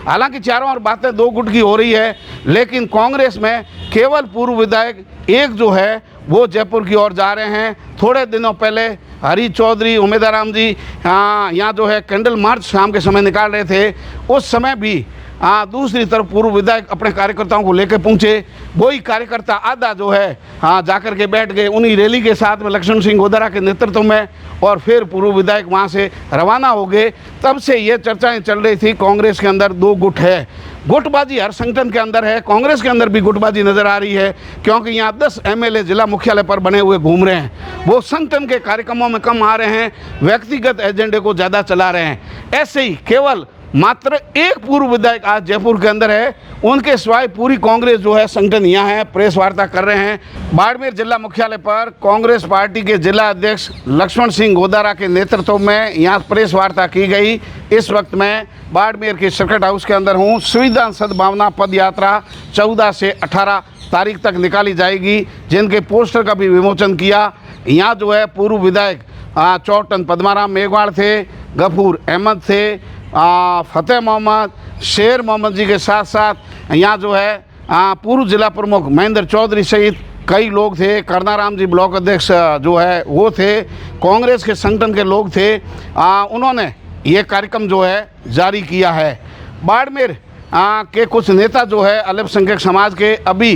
हालांकि चारों ओर बातें दो गुट की हो रही है, लेकिन कांग्रेस में केवल पूर्व विधायक एक जो है वो जयपुर की ओर जा रहे हैं। थोड़े दिनों पहले हरी चौधरी, उमेदाराम जी यहाँ जो है कैंडल मार्च शाम के समय निकाल रहे थे। उस समय भी दूसरी तरफ पूर्व विधायक अपने कार्यकर्ताओं को लेकर पहुंचे। वही कार्यकर्ता आधा जो है जाकर के बैठ गए उन्हीं रैली के साथ में लक्ष्मण सिंह गोदारा के नेतृत्व में, और फिर पूर्व विधायक वहां से रवाना हो गए। तब से ये चर्चाएं चल रही थी कांग्रेस के अंदर दो गुट है, गुटबाजी हर संगठन के अंदर है, कांग्रेस के अंदर भी गुटबाजी नजर आ रही है, क्योंकि यहाँ 10 MLA जिला मुख्यालय पर बने हुए घूम रहे हैं। वो संगठन के कार्यक्रमों में कम आ रहे हैं, व्यक्तिगत एजेंडे को ज़्यादा चला रहे हैं। ऐसे ही केवल मात्र एक पूर्व विधायक आज जयपुर के अंदर है, उनके सिवाय पूरी कांग्रेस जो है संगठन यहाँ है, प्रेस वार्ता कर रहे हैं। बाड़मेर जिला मुख्यालय पर कांग्रेस पार्टी के जिला अध्यक्ष लक्ष्मण सिंह गोदारा के नेतृत्व में यहाँ प्रेस वार्ता की गई। इस वक्त मैं बाड़मेर के सर्किट हाउस के अंदर हूँ। संविधान सद्भावना पद यात्रा 14 से 18 तारीख तक निकाली जाएगी, जिनके पोस्टर का भी विमोचन किया। यहाँ जो है पूर्व विधायक चौटन पद्माराम मेघवाल थे, गफूर अहमद थे, फतेह मोहम्मद, शेर मोहम्मद जी के साथ साथ यहाँ जो है पूर्व जिला प्रमुख महेंद्र चौधरी सहित कई लोग थे। करनाराम जी ब्लॉक अध्यक्ष जो है वो थे, कांग्रेस के संगठन के लोग थे। उन्होंने ये कार्यक्रम जो है जारी किया है। बाड़मेर के कुछ नेता जो है अल्पसंख्यक समाज के अभी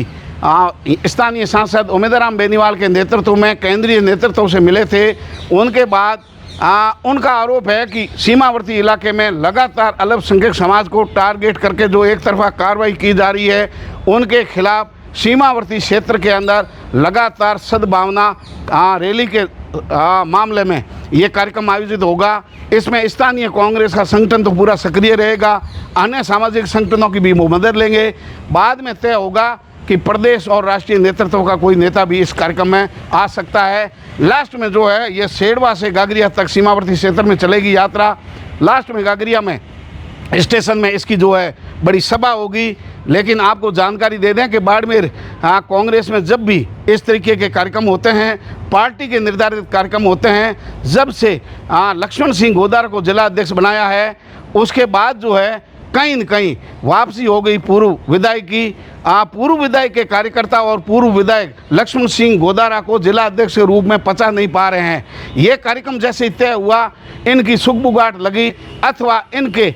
स्थानीय सांसद उमेदाराम बेनीवाल के नेतृत्व में केंद्रीय नेतृत्व से मिले थे। उनके बाद उनका आरोप है कि सीमावर्ती इलाके में लगातार अल्पसंख्यक समाज को टारगेट करके जो एक तरफा कार्रवाई की जा रही है, उनके खिलाफ सीमावर्ती क्षेत्र के अंदर लगातार सद्भावना रैली के मामले में ये कार्यक्रम आयोजित होगा। इसमें स्थानीय कांग्रेस का संगठन तो पूरा सक्रिय रहेगा, अन्य सामाजिक संगठनों की भी वो मदद लेंगे। बाद में तय होगा कि प्रदेश और राष्ट्रीय नेतृत्व का कोई नेता भी इस कार्यक्रम में आ सकता है। लास्ट में जो है ये सेड़वा से गागरिया तक सीमावर्ती क्षेत्र में चलेगी यात्रा। लास्ट में गागरिया में स्टेशन में इसकी जो है बड़ी सभा होगी। लेकिन आपको जानकारी दे दें कि बाड़मेर कांग्रेस में जब भी इस तरीके के कार्यक्रम होते हैं, पार्टी के निर्धारित कार्यक्रम होते हैं, जब से लक्ष्मण सिंह गोदारा को जिला अध्यक्ष बनाया है, उसके बाद जो है कहीं न कहीं वापसी हो गई पूर्व विधायक की। पूर्व विधायक के कार्यकर्ता और पूर्व विधायक लक्ष्मण सिंह गोदारा को जिला अध्यक्ष के रूप में पचा नहीं पा रहे हैं। ये कार्यक्रम जैसे तय हुआ, इनकी सुगबुगाहट लगी अथवा इनके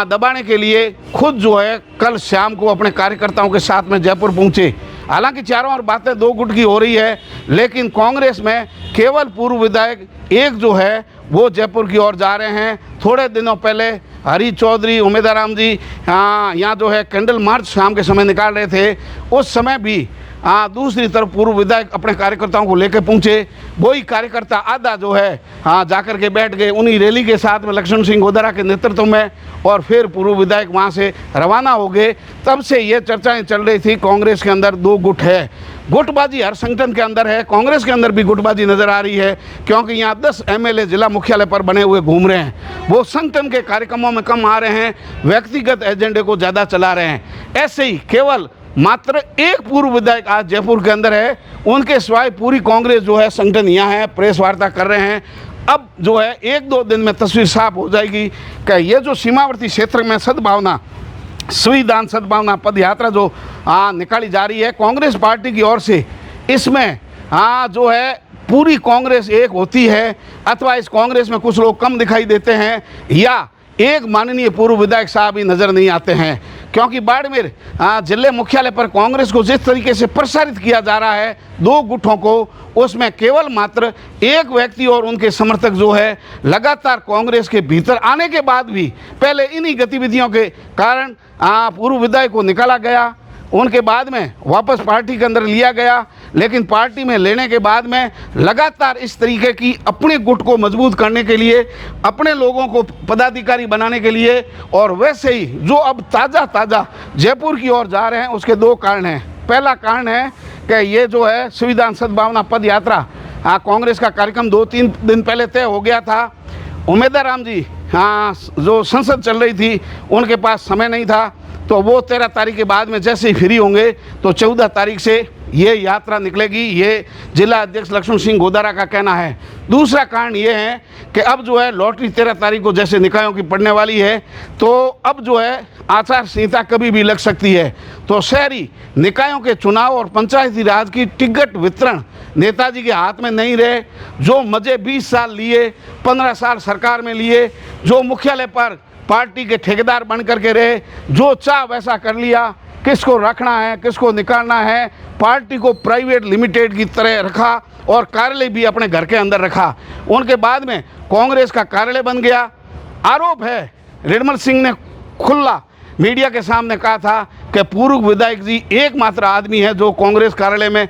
दबाने के लिए खुद जो है कल शाम को अपने कार्यकर्ताओं के साथ में जयपुर पहुंचे। हालांकि चारों ओर बातें दो गुट की हो रही है, लेकिन कांग्रेस में केवल पूर्व विधायक एक जो है वो जयपुर की ओर जा रहे हैं। थोड़े दिनों पहले हरी चौधरी, उमेदाराम जी यहाँ जो है कैंडल मार्च शाम के समय निकाल रहे थे। उस समय भी दूसरी तरफ पूर्व विधायक अपने कार्यकर्ताओं को लेकर पहुंचे। वही कार्यकर्ता आधा जो है जाकर के बैठ गए उन्हीं रैली के साथ में लक्ष्मण सिंह गोदारा के नेतृत्व में, और फिर पूर्व विधायक वहां से रवाना हो गए। तब से ये चर्चाएं चल रही थी कांग्रेस के अंदर दो गुट है, गुटबाजी हर संगठन के अंदर है, कांग्रेस के अंदर भी गुटबाजी नजर आ रही है, क्योंकि यहाँ 10 MLA जिला मुख्यालय पर बने हुए घूम रहे हैं। वो संगठन के कार्यक्रमों में कम आ रहे हैं, व्यक्तिगत एजेंडे को ज़्यादा चला रहे हैं। ऐसे ही केवल मात्र एक पूर्व विधायक आज जयपुर के अंदर है, उनके सिवाय पूरी कांग्रेस जो है संगठन यहाँ है, प्रेस वार्ता कर रहे हैं। अब जो है 1-2 दिन में तस्वीर साफ हो जाएगी कि ये जो सीमावर्ती क्षेत्र में सद्भावना संविधान सद्भावना पद यात्रा जो निकाली जा रही है कांग्रेस पार्टी की ओर से, इसमें जो है पूरी कांग्रेस एक होती है अथवा इस कांग्रेस में कुछ लोग कम दिखाई देते हैं, या एक माननीय पूर्व विधायक साहब ही नज़र नहीं आते हैं। क्योंकि बाड़मेर जिले मुख्यालय पर कांग्रेस को जिस तरीके से प्रसारित किया जा रहा है दो गुटों को, उसमें केवल मात्र एक व्यक्ति और उनके समर्थक जो है लगातार कांग्रेस के भीतर आने के बाद भी पहले इन्हीं गतिविधियों के कारण पूर्व विधायक को निकाला गया, उनके बाद में वापस पार्टी के अंदर लिया गया। लेकिन पार्टी में लेने के बाद में लगातार इस तरीके की अपने गुट को मजबूत करने के लिए, अपने लोगों को पदाधिकारी बनाने के लिए, और वैसे ही जो अब ताज़ा जयपुर की ओर जा रहे हैं, उसके दो कारण हैं। पहला कारण है कि ये जो है संविधान सद्भावना पद यात्रा कांग्रेस का कार्यक्रम 2-3 दिन पहले तय हो गया था। उमेदाराम जी जो संसद चल रही थी उनके पास समय नहीं था, तो वो 13 तारीख के बाद में जैसे ही फ्री होंगे तो 14 तारीख से ये यात्रा निकलेगी, ये जिला अध्यक्ष लक्ष्मण सिंह गोदारा का कहना है। दूसरा कारण ये है कि अब जो है लॉटरी 13 तारीख को जैसे निकायों की पड़ने वाली है, तो अब जो है आचार संहिता कभी भी लग सकती है। तो शहरी निकायों के चुनाव और पंचायती राज की टिकट वितरण नेताजी के हाथ में नहीं रहे। जो मज़े 20 साल लिए, 15 साल सरकार में लिए, जो मुख्यालय पर पार्टी के ठेकेदार बन करके रहे, जो चाह वैसा कर लिया, किसको रखना है किसको निकालना है, पार्टी को प्राइवेट लिमिटेड की तरह रखा और कार्यालय भी अपने घर के अंदर रखा। उनके बाद में कांग्रेस का कार्यालय बन गया। आरोप है, रेडमल सिंह ने खुला मीडिया के सामने कहा था कि पूर्व विधायक जी एकमात्र आदमी है जो कांग्रेस कार्यालय में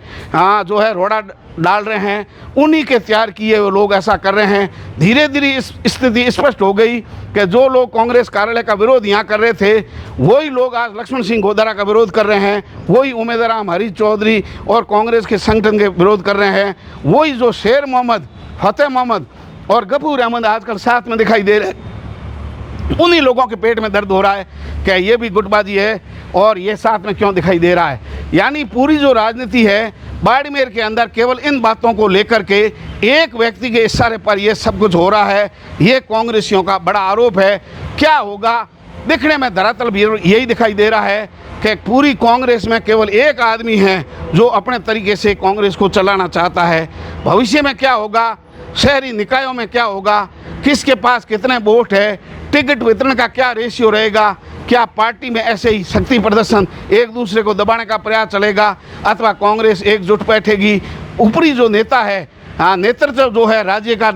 जो है रोड़ा डाल रहे हैं, उन्हीं के तैयार किए वो लोग ऐसा कर रहे हैं। धीरे धीरे इस स्थिति स्पष्ट हो गई कि जो लोग कांग्रेस कार्यालय का विरोध यहाँ कर रहे थे, वही लोग आज लक्ष्मण सिंह गोदारा का विरोध कर रहे हैं, वही उमेदराम हरीश चौधरी और कांग्रेस के संगठन के विरोध कर रहे हैं, वही जो शेर मोहम्मद, फतेह मोहम्मद और गफूर अहमद आजकल साथ में दिखाई दे रहे हैं। उन्हीं लोगों के पेट में दर्द हो रहा है कि ये भी गुटबाजी है और ये साथ में क्यों दिखाई दे रहा है। यानी पूरी जो राजनीति है बाड़मेर के अंदर केवल इन बातों को लेकर के एक व्यक्ति के इशारे पर ये सब कुछ हो रहा है। ये कांग्रेसियों का बड़ा आरोप है। क्या होगा दिखने में धरातल भी यही दिखाई दे रहा है कि पूरी कांग्रेस में केवल एक आदमी है जो अपने तरीके से कांग्रेस को चलाना चाहता है। भविष्य में क्या होगा, शहरी निकायों में क्या होगा, किसके पास कितने वोट है, टिकट वितरण का क्या रेशियो रहेगा, क्या पार्टी में ऐसे ही शक्ति प्रदर्शन एक दूसरे को दबाने का प्रयास चलेगा अथवा कांग्रेस एकजुट बैठेगी। ऊपरी जो नेता है नेतृत्व जो है राज्य का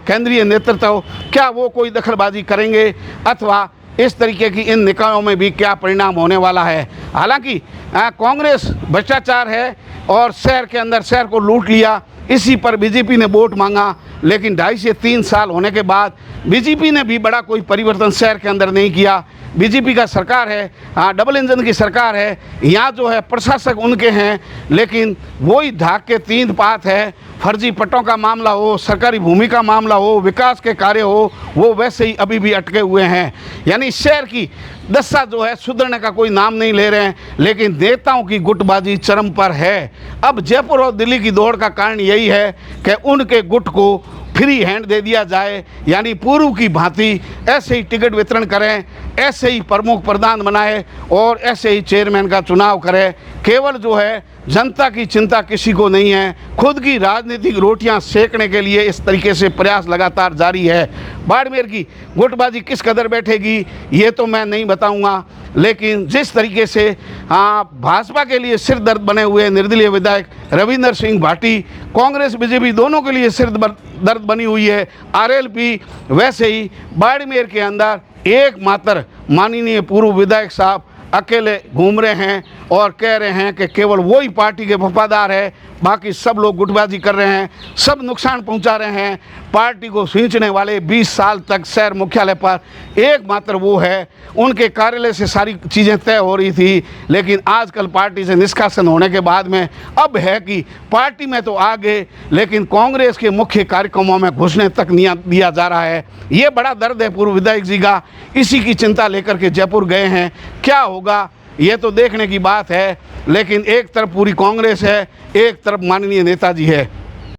केंद्रीय नेतृत्व, क्या वो कोई दखलबाजी करेंगे अथवा इस तरीके की इन निकायों में भी क्या परिणाम होने वाला है। हालांकि कांग्रेस भ्रष्टाचार है और शहर के अंदर शहर को लूट लिया, इसी पर बीजेपी ने वोट मांगा, लेकिन 2.5 से 3 साल होने के बाद बीजेपी ने भी बड़ा कोई परिवर्तन शहर के अंदर नहीं किया। बीजेपी का सरकार है, डबल इंजन की सरकार है, यहाँ जो है प्रशासक उनके हैं, लेकिन वही धाक के 3 पात है। फर्जी पट्टों का मामला हो, सरकारी भूमि का मामला हो, विकास के कार्य हो, वो वैसे ही अभी भी अटके हुए हैं। यानी शहर की दशा जो है सुधरने का कोई नाम नहीं ले रहे हैं, लेकिन नेताओं की गुटबाजी चरम पर है। अब जयपुर और दिल्ली की दौड़ का कारण यही है कि उनके गुट को फ्री हैंड दे दिया जाए, यानी पूर्व की भांति ऐसे ही टिकट वितरण करें, ऐसे ही प्रमुख प्रधान बनाए और ऐसे ही चेयरमैन का चुनाव करें। केवल जो है जनता की चिंता किसी को नहीं है, खुद की राजनीतिक रोटियां सेकने के लिए इस तरीके से प्रयास लगातार जारी है। बाड़मेर की गुटबाजी किस कदर बैठेगी ये तो मैं नहीं बताऊंगा, लेकिन जिस तरीके से भाजपा के लिए सिर दर्द बने हुए निर्दलीय विधायक रविंदर सिंह भाटी, कांग्रेस बीजेपी दोनों के लिए सिर दर्द बनी हुई है आरएलपी, वैसे ही बाड़मेर के अंदर एकमात्र माननीय पूर्व विधायक साहब अकेले घूम रहे हैं और कह रहे हैं कि केवल वही पार्टी के वफादार है, बाकी सब लोग गुटबाजी कर रहे हैं, सब नुकसान पहुंचा रहे हैं। पार्टी को सींचने वाले 20 साल तक शहर मुख्यालय पर एकमात्र वो है, उनके कार्यालय से सारी चीज़ें तय हो रही थी, लेकिन आजकल पार्टी से निष्कासन होने के बाद में अब है कि पार्टी में तो आ गए, लेकिन कांग्रेस के मुख्य कार्यक्रमों में घुसने तक नहीं दिया जा रहा है। ये बड़ा दर्द है पूर्व विधायक जी का, इसी की चिंता लेकर के जयपुर गए हैं। क्या होगा ये तो देखने की बात है, लेकिन एक तरफ पूरी कांग्रेस है, एक तरफ माननीय नेताजी है।